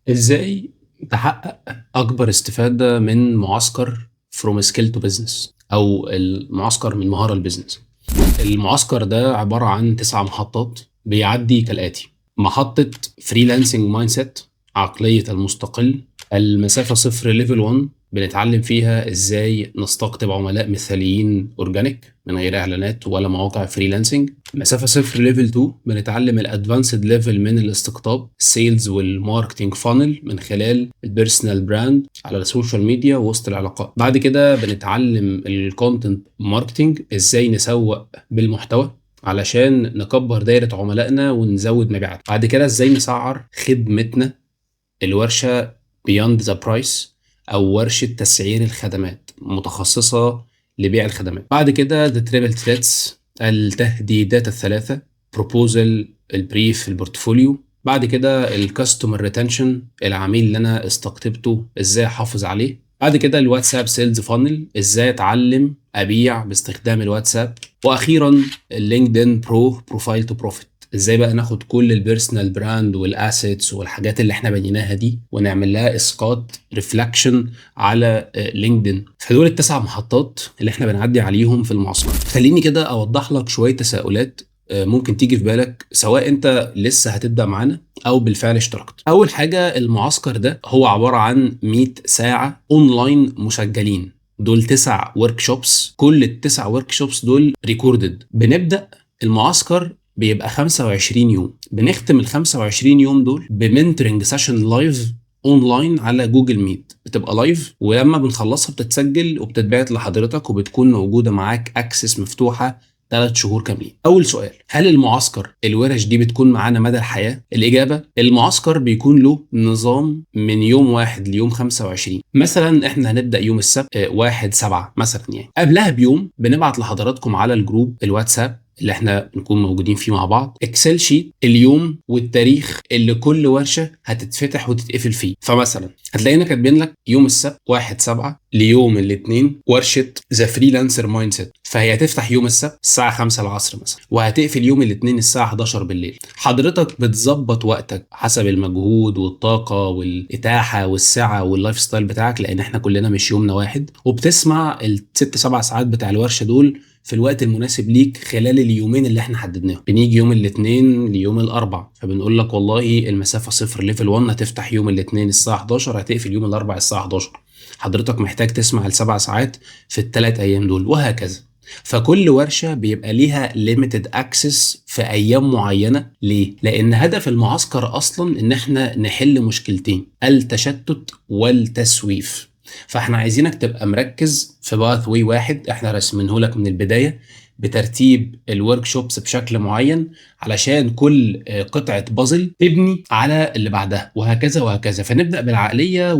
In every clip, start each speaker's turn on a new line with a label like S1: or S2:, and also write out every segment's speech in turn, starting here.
S1: إزاي تحقق أكبر استفادة من معسكر from skill to business أو المعسكر من مهارة لبزنس؟ المعسكر ده عبارة عن 9 محطات بيعدي كالآتي: محطة فريلانسنج مايند سيت، عقلية المستقل. المسافة صفر ليفل 1 بنتعلم فيها ازاي نستقطب عملاء مثاليين اورجانيك من غير اعلانات ولا مواقع فريلانسنج. مسافة صفر ليفل 2 بنتعلم الادفانسد ليفل من الاستقطاب، السيلز والماركتنج فانل من خلال البيرسونال براند على السوشيال ميديا وسط العلاقات. بعد كده بنتعلم الكونتنت ماركتنج، ازاي نسوق بالمحتوى علشان نكبر دايرة عملائنا ونزود مبيعات. بعد كده ازاي نسعر خدمتنا، الورشة Beyond the Price أو ورشة تسعير الخدمات متخصصة لبيع الخدمات. بعد كده The Triple Threats، التهديدات الثلاثة: Proposal، البريف، البورتفوليو. بعد كده الكاستمر ريتنشن، العميل اللي انا استقطبته ازاي احافظ عليه. بعد كده الواتساب سيلز فانل، ازاي اتعلم ابيع باستخدام الواتساب. واخيرا اللينكدين بروفايل تو بروفيت، ازاي بقى ناخد كل البيرسونال براند والاسيتس والحاجات اللي احنا بنيناها دي ونعمل لها اسقاط ريفلكشن على لينكدين. فدول ال9 محطات اللي احنا بنعدي عليهم في المعسكر. خليني كده اوضح لك شويه تساؤلات ممكن تيجي في بالك سواء انت لسه هتبدا معانا او بالفعل اشتركت. اول حاجه، المعسكر ده هو عباره عن 100 ساعه اونلاين مسجلين. دول 9 ورك شوبس، كل ال9 ورك شوبس دول ريكوردد. بنبدا المعسكر بيبقى 25 يوم، بنختم ال 25 يوم دول بمنتورنج سيشن لايف اونلاين على جوجل ميت، بتبقى لايف، ولما بنخلصها بتتسجل وبتتبعت لحضرتك وبتكون موجوده معاك اكسس مفتوحه 3 شهور كاملين. اول سؤال: هل المعسكر الورش دي بتكون معانا مدى الحياه؟ الاجابه: المعسكر بيكون له نظام من يوم 1 ليوم 25. مثلا احنا هنبدا يوم السبت 1/7 مثلا، يعني قبلها بيوم بنبعت لحضراتكم على الجروب الواتساب اللي احنا بنكون موجودين فيه مع بعض اكسل شيت اليوم والتاريخ اللي كل ورشه هتتفتح وتتقفل فيه. فمثلا هتلاقينا كاتبين لك يوم السبت 1/7 ليوم الاثنين ورشه ذا فريلانسر مايند سيت، فهي هتفتح يوم السبت الساعه 5 العصر مثلا، وهتقفل يوم الاثنين الساعه 11 بالليل. حضرتك بتظبط وقتك حسب المجهود والطاقه والاتاحه والسعه واللايف ستايل بتاعك، لان احنا كلنا مش يومنا واحد، وبتسمع ال6 7 ساعات بتاع الورشه دول في الوقت المناسب ليك خلال اليومين اللي احنا حددناهم. بنيجي يوم الاثنين ليوم الاربع، فبنقول لك والله المسافه صفر ليفل 1 هتفتح يوم الاثنين الساعه 11، هتقفل يوم الاربع الساعه 11. حضرتك محتاج تسمع ال7 ساعات في ال3 ايام دول، وهكذا. فكل ورشه بيبقى ليها ليميتد اكسس في ايام معينه. ليه؟ لان هدف المعسكر اصلا ان احنا نحل مشكلتين: التشتت والتسويف. فاحنا عايزينك تبقى مركز في باث واي واحد احنا رسمينه لك من البدايه بترتيب الورك شوبس بشكل معين، علشان كل قطعه بازل تبني على اللي بعدها، وهكذا وهكذا. فنبدا بالعقليه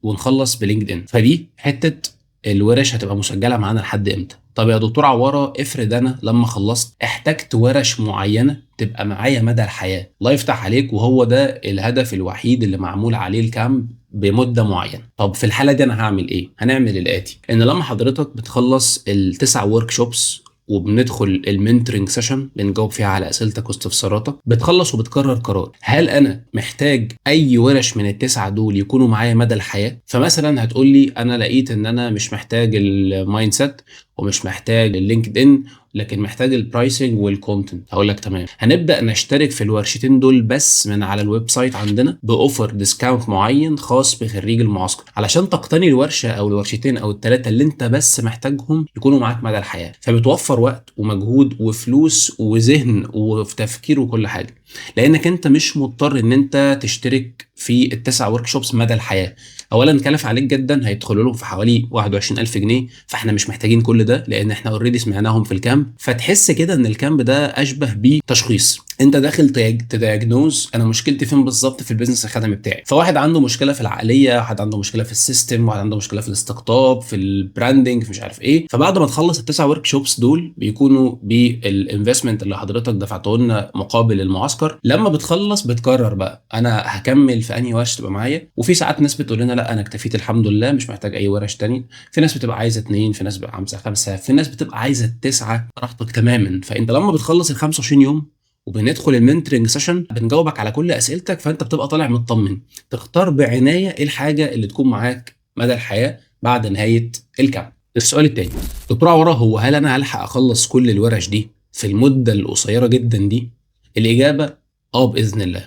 S1: ونخلص بلينكد ان. فدي حته الورش هتبقى مسجله معانا لحد امتى. طب يا دكتور عواره، افرض انا لما خلصت احتجت ورش معينه تبقى معايا مدى الحياه. الله يفتح عليك، وهو ده الهدف الوحيد اللي معمول عليه الكامب بمده معينه. طب في الحاله دي انا هعمل ايه؟ هنعمل الاتي: ان لما حضرتك بتخلص ال9 ورك شوبس وبندخل المنتورنج سيشن بنجاوب فيها على اسئلتك واستفساراتك، بتخلص وبتقرر قرار: هل انا محتاج اي ورش من ال9 دول يكونوا معايا مدى الحياه؟ فمثلا هتقول لي انا لقيت ان انا مش محتاج المايند سيت ومش محتاج اللينكد ان، لكن محتاج البرايسنج والكونتنت. هقول لك تمام، هنبدا نشترك في الورشتين دول بس من على الويب سايت عندنا باوفر ديسكاونت معين خاص بخريج المعسكر، علشان تقتني الورشه او الورشتين او ال3 اللي انت بس محتاجهم يكونوا معاك مدى الحياه. فبتوفر وقت ومجهود وفلوس وذهن وفي تفكير وكل حاجه، لانك انت مش مضطر ان انت تشترك في ال9 ورك شوبس مدى الحياه. اولا كلف عليك جدا، هيدخلوا لهم في حوالي 21,000 جنيه، فاحنا مش محتاجين كل ده لان احنا اوريدي سمعناهم في الكامب. فتحس كده ان الكامب ده اشبه بتشخيص، انت داخل تدياجنوز انا مشكلتي فين بالظبط في البيزنس الخدمي بتاعي. فواحد عنده مشكله في العقليه، واحد عنده مشكله في السيستم، واحد عنده مشكله في الاستقطاب، في البراندنج، في مش عارف ايه. فبعد ما تخلص ال9 ورك شوبس دول بيكونوا بالانفستمنت اللي حضرتك دفعته لنا مقابل المعسكر. لما بتخلص بتقرر بقى انا هكمل في انهي ورش تبقى معايا. وفي ساعات ناس بتقول لنا لا انا اكتفيت الحمد لله مش محتاج اي ورش تاني. في ناس بتبقى عايزه 2، في ناس بتبقى عايزه 5، في ناس بتبقى عايزه 9، براحتك تماما. فانت لما بتخلص ال 25 يوم وبندخل المنتورنج سيشن بنجاوبك على كل اسئلتك، فانت بتبقى طالع مطمن تختار بعنايه ايه الحاجه اللي تكون معاك مدى الحياه بعد نهايه الكامب. السؤال التاني، دكتور عوره، هو هل انا هلحق اخلص كل الورش دي في المده القصيره جدا دي؟ الاجابه اه باذن الله،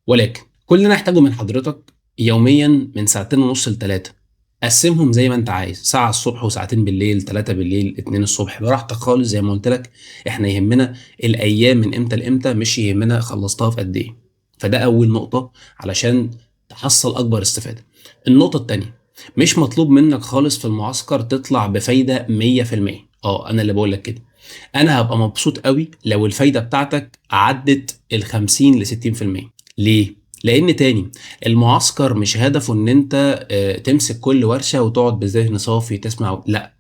S1: ولكن كل اللي انا احتاجه من حضرتك يوميا من ساعتين ونص لثلاثه، قسمهم زي ما انت عايز، ساعه الصبح وساعتين بالليل، ثلاثه بالليل، اتنين الصبح، براحتك خالص زي ما قلت لك. احنا يهمنا الايام من امتى لامتى، مش يهمنا خلصتها في قد ايه. فده اول نقطه علشان تحصل اكبر استفاده. النقطه الثانيه، مش مطلوب منك خالص في المعسكر تطلع بفايده 100%. انا اللي بقول لك كده. انا هبقى مبسوط قوي لو الفايده بتاعتك عدت ال 50 ل 60%. ليه؟ لان تاني، المعسكر مش هدفه ان انت تمسك كل ورشه وتقعد بذهن صافي تسمع، لا.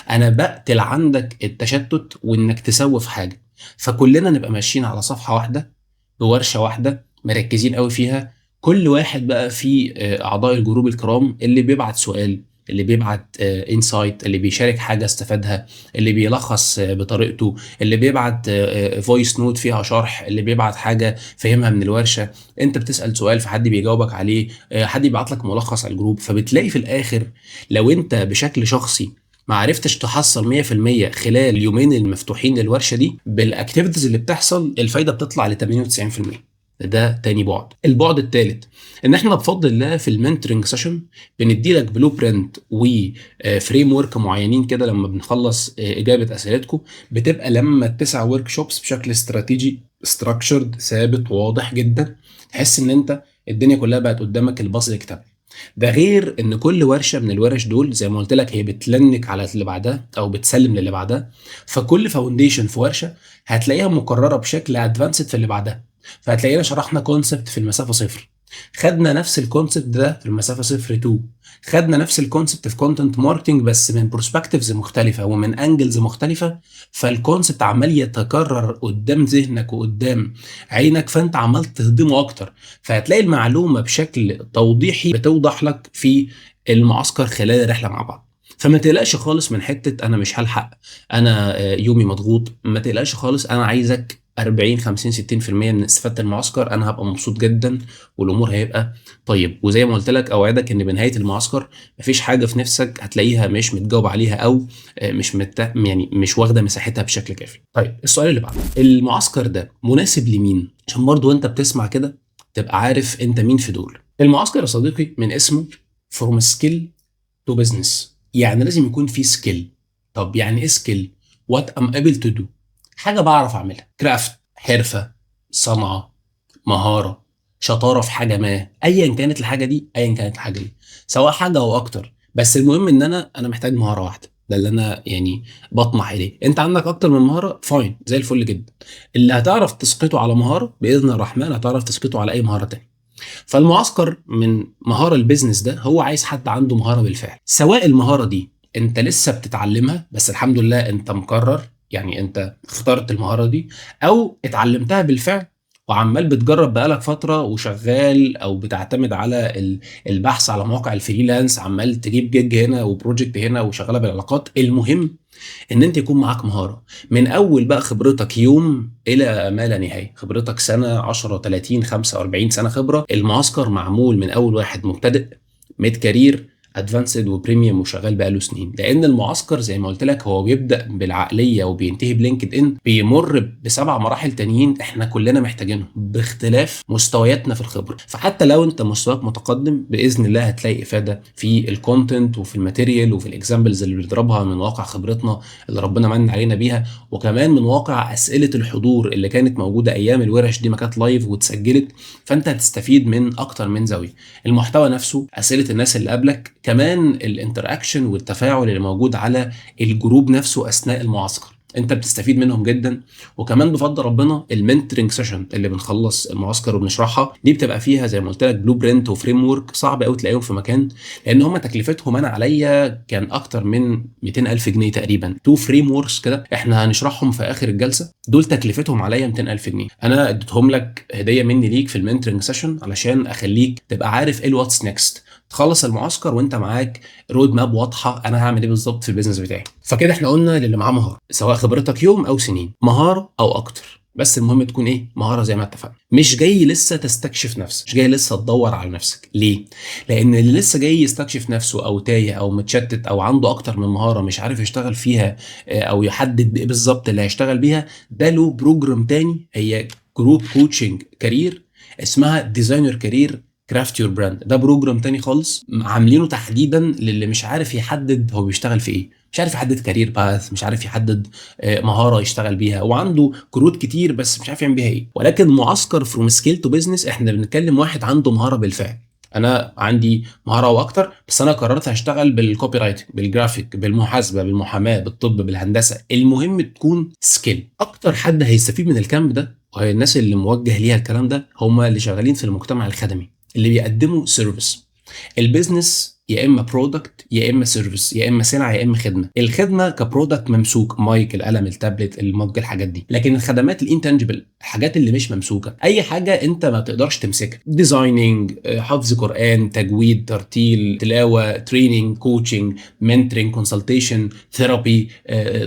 S1: انا بقتل عندك التشتت وانك تسوي في حاجه، فكلنا نبقى ماشيين على صفحه واحده بورشه واحده مركزين قوي فيها. كل واحد بقى في اعضاء الجروب الكرام اللي بيبعت سؤال، اللي بيبعت انسايت، اللي بيشارك حاجه استفادها، اللي بيلخص بطريقته، اللي بيبعت فويس نوت فيها شرح، اللي بيبعت حاجه فهمها من الورشه. انت بتسال سؤال فحد بيجاوبك عليه، حد يبعت لك ملخص على الجروب. فبتلاقي في الاخر لو انت بشكل شخصي ما عرفتش تحصل 100% خلال اليومين المفتوحين للورشه دي، بالاكتيفيتيز اللي بتحصل الفايده بتطلع ل 98%. ده تاني بعد. البعد الثالث، ان احنا بفضل الله في المنتورنج سيشن بندي لك بلو برنت وفريم ورك معينين كده. لما بنخلص اجابه اسئلتكم بتبقى لما التسع ورك شوبس بشكل استراتيجي ستراكشرد ثابت واضح جدا، تحس ان انت الدنيا كلها بقت قدامك البازل كتاب. ده غير ان كل ورشه من الورش دول زي ما قلت لك هي بتلنك على اللي بعدها او بتسلم للي بعدها. فكل فاونديشن في ورشه هتلاقيها مكرره بشكل ادفانسد في اللي بعدها. فهتلاقينا شرحنا كونسبت في المسافه صفر، خدنا نفس الكونسبت ده في المسافه صفر 2، خدنا نفس الكونسبت في كونتنت ماركتنج بس من برسبكتيفز مختلفه ومن انجلز مختلفه. فالكونسبت عمال يتكرر قدام ذهنك وقدام عينك، فانت عمال تهضمه اكتر. فهتلاقي المعلومه بشكل توضيحي بتوضح لك في المعسكر خلال الرحله مع بعض. فما تقلقش خالص من حته انا مش هلحق، انا يومي مضغوط. ما تقلقش خالص، انا عايزك 40 50 60% من استفاده المعسكر، انا هبقى مبسوط جدا والامور هيبقى طيب. وزي ما قلت لك اوعدك ان بنهايه المعسكر مفيش حاجه في نفسك هتلاقيها مش متجاوب عليها او يعني مش واخده مساحتها بشكل كافي. طيب السؤال اللي بعده، المعسكر ده مناسب لمين؟ عشان برضو وانت بتسمع كده تبقى عارف انت مين في دول. المعسكر يا صديقي من اسمه فروم سكيل تو بزنس، يعني لازم يكون في سكيل. طب يعني ايه سكيل؟ وات ام ابل تو دو، حاجه بعرف اعملها، كرافت، حرفه، صنعه، مهاره، شطاره في حاجه ما، ايا كانت الحاجه دي، ايا كانت الحاجه دي، سواء حاجه او اكتر. بس المهم ان انا محتاج مهاره واحده، ده اللي انا يعني بطمح اليه. انت عندك اكتر من مهاره، فاين، زي الفل جدا. اللي هتعرف تسقطه على مهاره باذن الرحمن هتعرف تسقطه على اي مهاره تانية. فالمعسكر من مهاره البيزنس ده هو عايز حد عنده مهاره بالفعل، سواء المهاره دي انت لسه بتتعلمها بس الحمد لله انت مقرر، يعني انت اخترت المهاره دي، او اتعلمتها بالفعل وعمال بتجرب بقالك فتره وشغال، او بتعتمد على البحث على مواقع الفريلانس، عمال تجيب جيج هنا وبروجكت هنا وشغاله بالعلاقات. المهم ان انت يكون معاك مهاره من اول بقى خبرتك يوم الى ما لا نهايه، خبرتك سنه 10 30 45 سنه خبره. المعسكر معمول من اول واحد مبتدئ، ميد كارير، ادفانسد وبريميوم وشغال بقاله سنين. لان المعسكر زي ما قلت لك هو بيبدا بالعقليه وبينتهي بلينكد ان، بيمر بسبع مراحل تانيين احنا كلنا محتاجينهم باختلاف مستوياتنا في الخبره. فحتى لو انت مستواك متقدم باذن الله هتلاقي افاده في الكونتنت وفي الماتيريال وفي الاكزامبلز اللي بنضربها من واقع خبرتنا اللي ربنا من علينا بيها، وكمان من واقع اسئله الحضور اللي كانت موجوده ايام الورش دي، ما كانت لايف واتسجلت. فانت هتستفيد من اكتر من زاويه، المحتوى نفسه، اسئله الناس اللي قبلك، كمان الانتراكشن والتفاعل اللي موجود على الجروب نفسه اثناء المعسكر، انت بتستفيد منهم جدا. وكمان بفضل ربنا المنتورنج سيشن اللي بنخلص المعسكر وبنشرحها دي بتبقى فيها زي ما قلت لك بلو برنت وفريم ورك، صعب قوي تلاقيهم في مكان، لان هم تكلفتهم انا عليا كان اكتر من 200,000 جنيه تقريبا. تو فريم وركس كده احنا هنشرحهم في اخر الجلسه، دول تكلفتهم عليا 200,000 جنيه. انا اديتهم لك هديه مني ليك في المنتورنج سيشن علشان اخليك تبقى عارف ايه الواتس نيكست، تخلص المعسكر وانت معاك رود ماب واضحه انا هعمل ايه بالظبط في البيزنس بتاعي. فكده احنا قلنا للي معاه مهاره، سواء خبرتك يوم او سنين، مهاره او اكتر، بس المهم تكون ايه، مهاره زي ما اتفقنا. مش جاي لسه تستكشف نفسك، مش جاي لسه تدور على نفسك. ليه؟ لان اللي لسه جاي يستكشف نفسه او تايه او متشتت او عنده اكتر من مهاره مش عارف يشتغل فيها، او يحدد ايه بالظبط اللي هيشتغل بيها، ده له بروجرام تاني، هي جروب كوتشنج كارير اسمها ديزاينر كارير كرافت يور براند. ده بروجرام تاني خالص عاملينه تحديدا للي مش عارف يحدد هو بيشتغل في ايه، مش عارف يحدد كارير باث، مش عارف يحدد مهاره يشتغل بيها، وعنده كروت كتير بس مش عارف يعمل بيها ايه. ولكن معسكر فروم سكيل تو بزنس احنا بنتكلم واحد عنده مهاره بالفعل. انا عندي مهاره واكتر، بس انا قررت هشتغل بالكوبي رايتنج، بالجرافيك، بالمحاسبه، بالمحاماه، بالطب، بالهندسه، المهم تكون سكيل. اكتر حد هيستفيد من الكامب ده وهي الناس اللي موجه ليها الكلام ده، هم اللي شغالين في المجتمع الخدمي اللي بيقدموا سيرفيس. البيزنس يا اما برودكت يا اما سيرفيس، يا اما سلعه يا اما خدمه. الخدمه كبرودكت ممسوك، مايك، القلم، التابلت، المج، الحاجات دي. لكن الخدمات الانتنجبل، الحاجات اللي مش ممسوكه، اي حاجه انت ما تقدرش تمسكها، ديزايننج، حفظ قران، تجويد، ترتيل، تلاوه، تريننج، كوتشنج، منتورنج، كونسلتيشن، ثيرابي،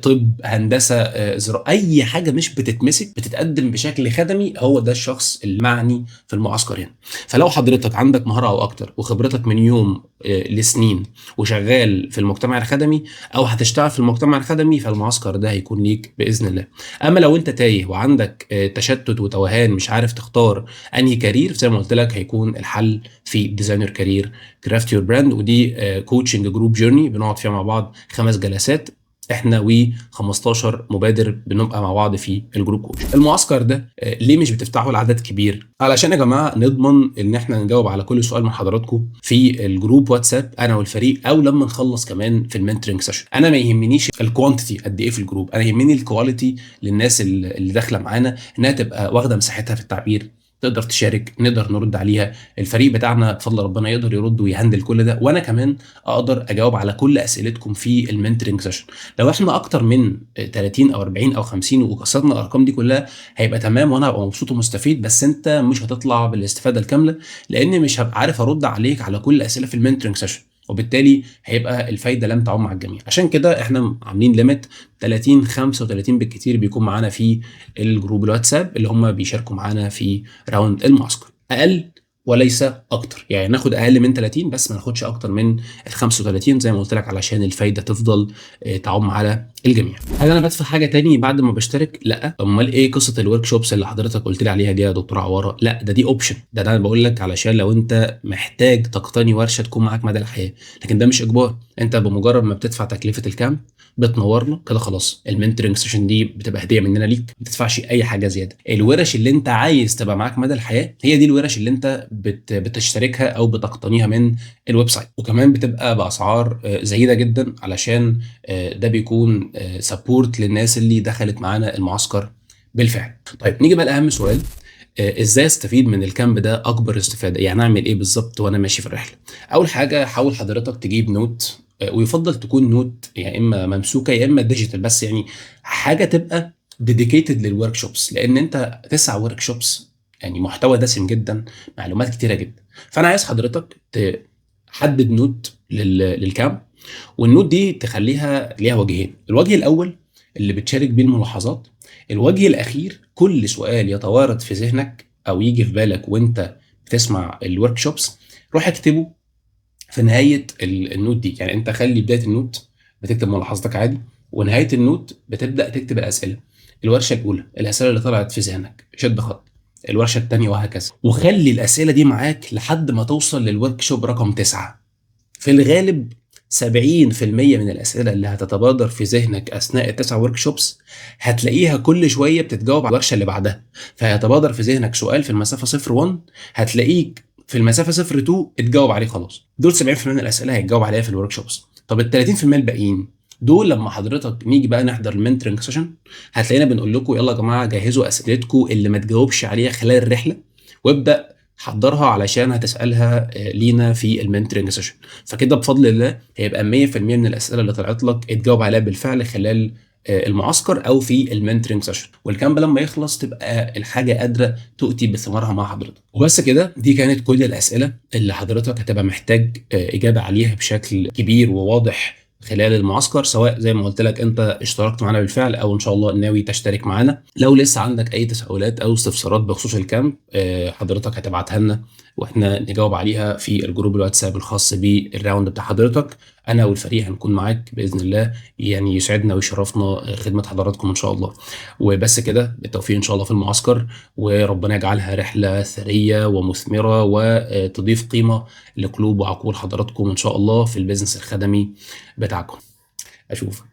S1: طب، هندسه، زراعه، اي حاجه مش بتتمسك بتتقدم بشكل خدمي، هو ده الشخص المعني في المعسكر هنا. فلو حضرتك عندك مهاره او اكتر وخبرتك من يوم لسنين وشغال في المجتمع الخدمي او هتشتغل في المجتمع الخدمي، فالمعسكر ده هيكون ليك باذن الله. اما لو انت تايه وعندك تشتت وتوهان مش عارف تختار انهي كارير، زي ما قلت لك هيكون الحل في ديزاينر كارير كرافت يور براند. ودي كوتشنج جروب جيرني بنقعد فيها مع بعض 5 جلسات، احنا و15 مبادر بنبقى مع بعض في الجروب كوتش. المعسكر ده ليه مش بتفتحوا لعدد كبير؟ علشان يا جماعه نضمن ان احنا نجاوب على كل سؤال من حضراتكم في الجروب واتساب انا والفريق، او لما نخلص كمان في المنتورنج سيشن. انا ما يهمنيش الكوانتيتي قد ايه في الجروب، انا يهمني الكواليتي للناس اللي داخله معانا، انها تبقى واخده مساحتها في التعبير، تقدر تشارك، نقدر نرد عليها. الفريق بتاعنا بفضل ربنا يقدر يرد ويهندل كل ده، وانا كمان اقدر اجاوب على كل اسئلتكم في المنتورنج سيشن. لو احنا اكتر من 30 او 40 او 50 وكسرنا الارقام دي كلها هيبقى تمام، وانا هبقى مبسوط ومستفيد، بس انت مش هتطلع بالاستفاده الكامله، لان مش هبقى عارف ارد عليك على كل الاسئله في المنتورنج سيشن، وبالتالي هيبقى الفايده لم تعم مع الجميع. عشان كده احنا عاملين ليميت 30 35 بالكتير بيكون معانا في الجروب الواتساب اللي هم بيشاركوا معانا في راوند المعسكر. اقل وليس اكتر، يعني ناخد اقل من 30 بس ما ناخدش اكتر من ال 35 زي ما قلت لك، علشان الفايده تفضل تعم على الجميع. هل انا بدفع حاجه تاني بعد ما بشترك؟ لا. امال ايه قصه الورك شوبس اللي حضرتك قلت لي عليها دي يا دكتور عواره؟ لا، دي اوبشن، ده انا بقول لك علشان لو انت محتاج تقتني ورشه تكون معاك مدى الحياه، لكن ده مش اجبار. انت بمجرد ما بتدفع تكلفه الكامب بتنورنا كده خلاص، المنتورنج سيشن دي بتبقى هديه مننا ليك، ما تدفعش اي حاجه زياده. الورش اللي انت عايز تبقى معاك مدى الحياه هي دي الورش اللي انت بتشتركها او بتقتنيها من الويب سايت، وكمان بتبقى باسعار زهيده جدا، علشان ده بيكون سبورت للناس اللي دخلت معانا المعسكر بالفعل. طيب نيجي بقى لاهم سؤال، ازاي استفيد من الكامب ده اكبر استفاده؟ يعني اعمل ايه بالظبط وانا ماشي في الرحله؟ اول حاجه حاول حضرتك تجيب نوت، ويفضل تكون نوت يا اما ممسوكه يا اما ديجيتال، بس يعني حاجه تبقى ديديكيتد للورك شوبس، لان انت 9 ورك شوبس يعني محتوى دسم جدا، معلومات كتيره جدا. فانا عايز حضرتك تحدد نوت للكامب، والنوت دي تخليها ليها وجهين. الوجه الاول اللي بتشارك بيه الملاحظات، الوجه الاخير كل سؤال يتوارد في ذهنك او يجي في بالك وانت بتسمع الورك شوبس روح اكتبه في نهايه النوت دي. يعني انت خلي بدايه النوت بتكتب ملاحظاتك عادي، ونهايه النوت بتبدا تكتب الاسئله. الورشه الاولى الاسئله اللي طلعت في ذهنك شد خط، الورشه الثانيه وهكذا، وخلي الاسئله دي معاك لحد ما توصل للورك شوب رقم 9. في الغالب 70% من الاسئله اللي هتتبادر في ذهنك اثناء ال9 ورك شوبس هتلاقيها كل شويه بتتجاوب على الورشه اللي بعدها. فهيتبادر في ذهنك سؤال في المسافه 01 هتلاقيك في المسافه 02 اتجاوب عليه خلاص. دول 70% من الاسئله هيتجاوب عليها في الورك شوبس. طب ال 30% الباقيين دول لما حضرتك نيجي بقى نحضر المنتورنج سيشن هتلاقينا بنقول لكم يلا يا جماعه جهزوا اسئلتكم اللي ما تجاوبش عليها خلال الرحله، وابدا حضرها علشان هتسالها لينا في المنتورنج سيشن. فكده بفضل الله هيبقى 100% من الاسئله اللي طلعت لك اتجاوب عليها بالفعل خلال المعسكر او في المنتورنج سيشن، والكامب لما يخلص تبقى الحاجه قادره تؤتي بثمارها مع حضرتك. وبس كده، دي كانت كل الاسئله اللي حضرتك هتبقى محتاج اجابه عليها بشكل كبير وواضح خلال المعسكر، سواء زي ما قلت لك انت اشتركت معانا بالفعل او ان شاء الله ناوي تشترك معانا. لو لسه عندك اي تساؤلات او استفسارات بخصوص الكامب حضرتك هتبعتها لنا واحنا نجاوب عليها في الجروب الواتساب الخاص بالراوند بتاع حضرتك. انا والفريق هنكون معاك باذن الله، يعني يسعدنا ويشرفنا خدمه حضراتكم ان شاء الله. وبس كده، بالتوفيق ان شاء الله في المعسكر، وربنا يجعلها رحله ثريه ومثمره وتضيف قيمه لقلوب وعقول حضراتكم ان شاء الله في البيزنس الخدمي بتاعكم. اشوفك.